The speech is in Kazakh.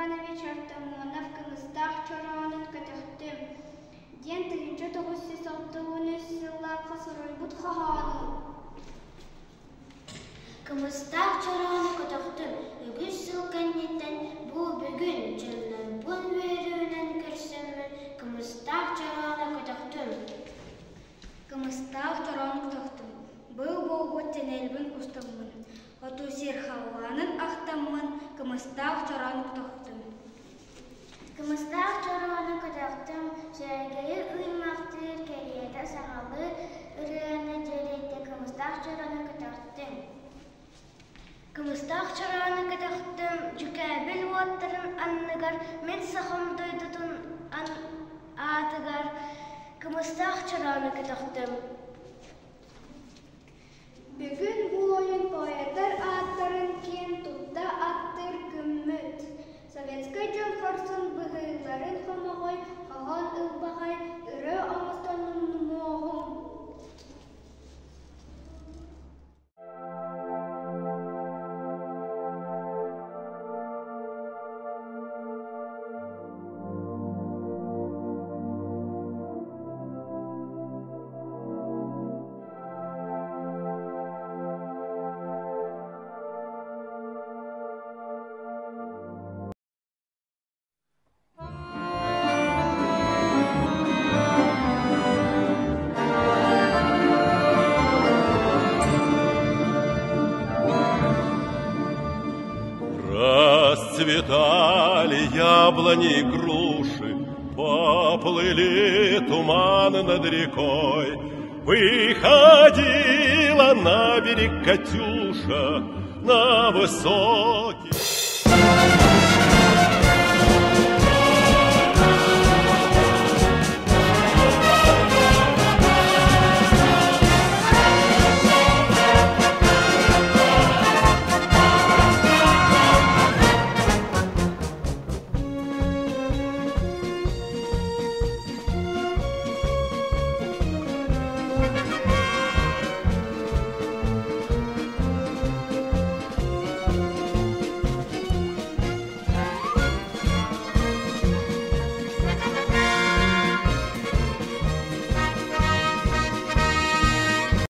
Иванович Артамонов кымыстах чоронун көтөхтүм. Ден тыгынчы 906 сыллакка соройбут хахану. Кымыстах чоронун көтөхтүм. Үгүс сыл кеннеттен бу бүгүн жылын бун берүүнен көрсөммүн. Кымыстах чоронун көтөхтүм. Кымыстах чоронун көтөхтүм. Бұл болбут тенелбин устаммын. Отусир хаванын ахтаммын. Кымыстах чоронун көтөхтүм. Кымыстах чоронун көтөхтүм. Сөргейи уймактыр кериеде сағалы ырыаны жеретте. Кымыстах чоронун көтөхтүм. Кымыстах чоронун көтөхтүм. Жүкәбил уаттырын анныгар. Мен сахым дойдутун атыгар. Кымыстах чоронун көтөхтүм. Бүгін бұл ойын поэттар аттарын кен тутта аттыр күммөт. Советскай жан харсын бұғыларын хамағай, қаған ұлбағай, үрі амастанын нұмағым. Расцветали яблони и груши, поплыли туманы над рекой. Выходила на берег Катюша на высокий...